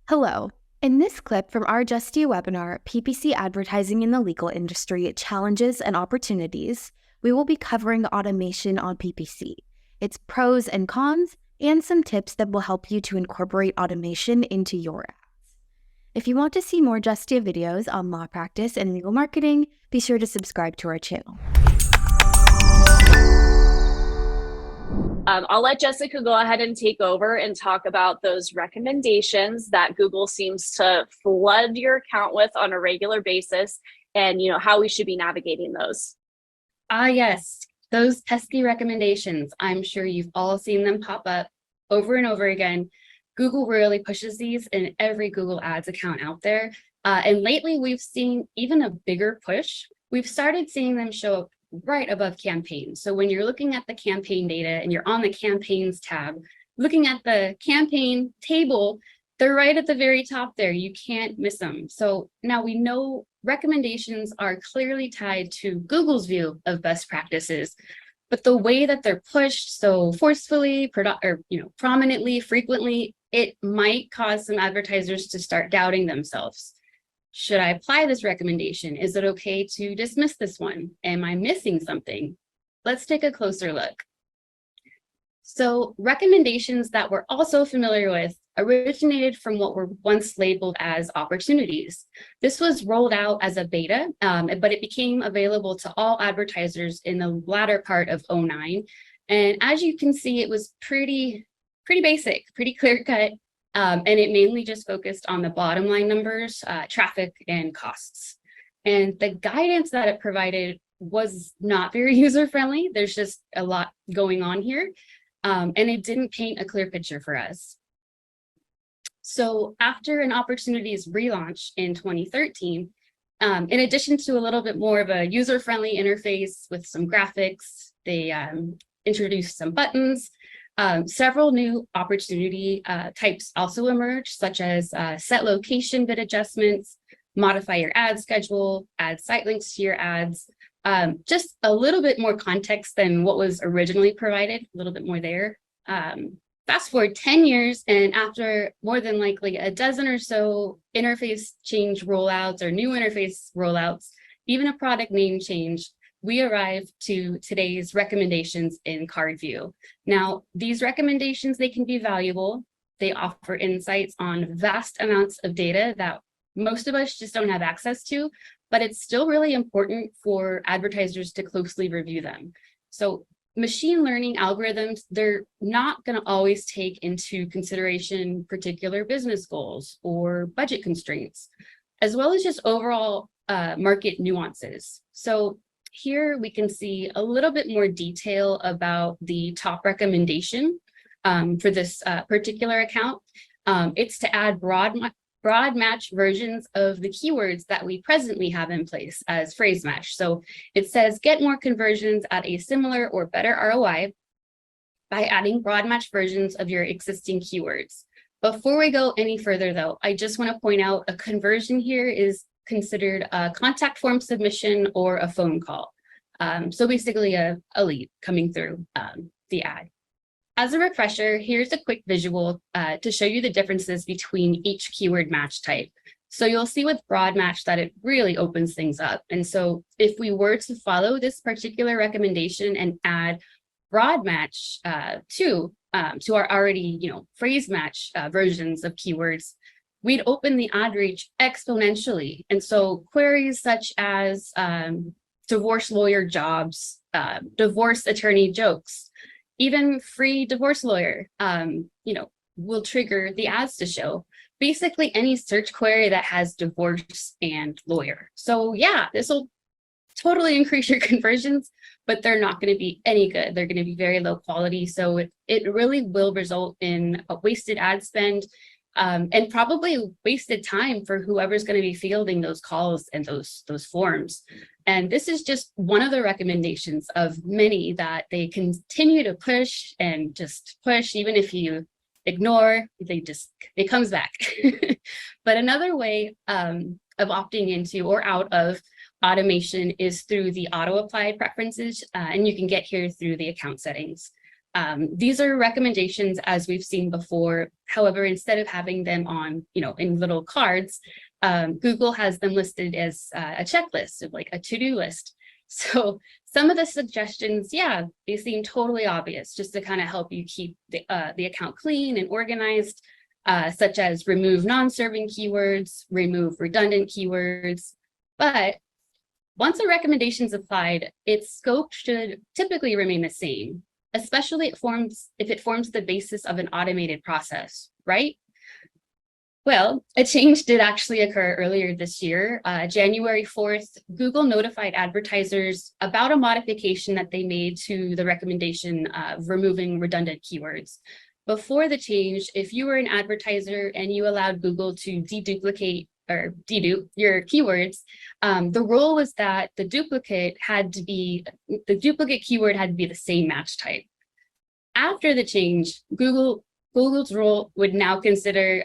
Hello. In this clip from our Justia webinar, PPC Advertising in the Legal Industry, Challenges and Opportunities, we will be covering automation on PPC, its pros and cons, and some tips that will help you to incorporate automation into your ads. If you want to see more Justia videos on law practice and legal marketing, be sure to subscribe to our channel. I'll let Jessica go ahead and take over and talk about those recommendations that Google seems to flood your account with on a regular basis and how we should be navigating those. Yes, those pesky recommendations. I'm sure you've all seen them pop up over and over again. Google really pushes these in every Google Ads account out there. And lately we've seen even a bigger push. We've started seeing them show up right above campaigns. So when you're looking at the campaign data and you're on the campaigns tab, looking at the campaign table, they're right at the very top there. You can't miss them. So now we know recommendations are clearly tied to Google's view of best practices, but the way that they're pushed so forcefully, prominently, frequently, it might cause some advertisers to start doubting themselves. Should I apply this recommendation? Is it okay to dismiss this one? Am I missing something? Let's take a closer look. So recommendations that we're also familiar with originated from what were once labeled as opportunities. This was rolled out as a beta, but it became available to all advertisers in the latter part of 2009. And as you can see, it was pretty basic, pretty clear cut. And it mainly just focused on the bottom line numbers, traffic, and costs. And the guidance that it provided was not very user-friendly. There's just a lot going on here. And it didn't paint a clear picture for us. So after an opportunities relaunch in 2013, in addition to a little bit more of a user-friendly interface with some graphics, they introduced some buttons. Several new opportunity types also emerged, such as set location bid adjustments, modify your ad schedule, add site links to your ads, just a little bit more context than what was originally provided, a little bit more there. Fast forward 10 years, and after more than likely a dozen or so interface change rollouts or new interface rollouts, even a product name change, we arrive to today's recommendations in card view. Now, these recommendations, they can be valuable. They offer insights on vast amounts of data that most of us just don't have access to, but it's still really important for advertisers to closely review them. So machine learning algorithms, they're not going to always take into consideration particular business goals or budget constraints, as well as just overall market nuances. So here we can see a little bit more detail about the top recommendation for this particular account. It's to add broad match versions of the keywords that we presently have in place as phrase match. So it says get more conversions at a similar or better ROI by adding broad match versions of your existing keywords. Before we go any further though, I just want to point out a conversion here is considered a contact form submission or a phone call. So basically a lead coming through the ad. As a refresher, here's a quick visual to show you the differences between each keyword match type. So you'll see with broad match that it really opens things up. And so if we were to follow this particular recommendation and add broad match to our already phrase match versions of keywords, we'd open the ad reach exponentially. And so queries such as divorce lawyer jobs, divorce attorney jokes, even free divorce lawyer, will trigger the ads to show. Basically any search query that has divorce and lawyer. So yeah, this will totally increase your conversions, but they're not going to be any good. They're going to be very low quality. So it really will result in a wasted ad spend and probably wasted time for whoever's going to be fielding those calls and those forms. And this is just one of the recommendations of many that they continue to push and just push, even if you ignore, it comes back. But another way of opting into or out of automation is through the auto applied preferences, and you can get here through the account settings. These are recommendations as we've seen before. However, instead of having them on, in little cards, Google has them listed as a checklist of like a to-do list. So some of the suggestions, yeah, they seem totally obvious just to kind of help you keep the account clean and organized, such as remove non-serving keywords, remove redundant keywords. But once a recommendation is applied, its scope should typically remain the same, especially if it forms the basis of an automated process, right? Well, a change did actually occur earlier this year. January 4th, Google notified advertisers about a modification that they made to the recommendation of removing redundant keywords. Before the change, if you were an advertiser and you allowed Google to deduplicate or dedupe your keywords, the rule was that the duplicate keyword had to be the same match type. After the change, Google's rule would now consider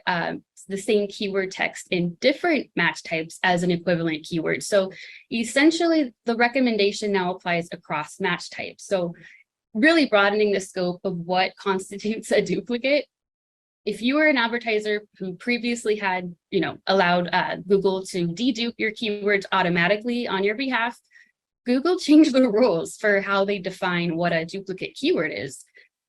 the same keyword text in different match types as an equivalent keyword. So essentially, the recommendation now applies across match types. So really broadening the scope of what constitutes a duplicate. If you were an advertiser who previously had, allowed Google to dedupe your keywords automatically on your behalf, Google changed the rules for how they define what a duplicate keyword is.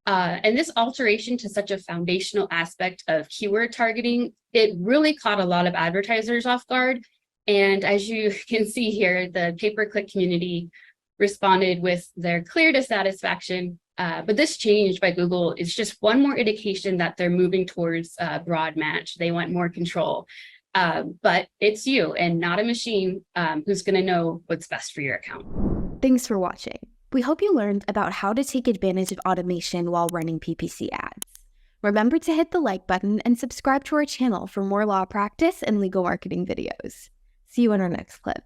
And this alteration to such a foundational aspect of keyword targeting, it really caught a lot of advertisers off guard. And as you can see here, the pay-per-click community responded with their clear dissatisfaction. But this change by Google is just one more indication that they're moving towards a broad match. They want more control. But it's you and not a machine who's going to know what's best for your account. Thanks for watching. We hope you learned about how to take advantage of automation while running PPC ads. Remember to hit the like button and subscribe to our channel for more law practice and legal marketing videos. See you in our next clip.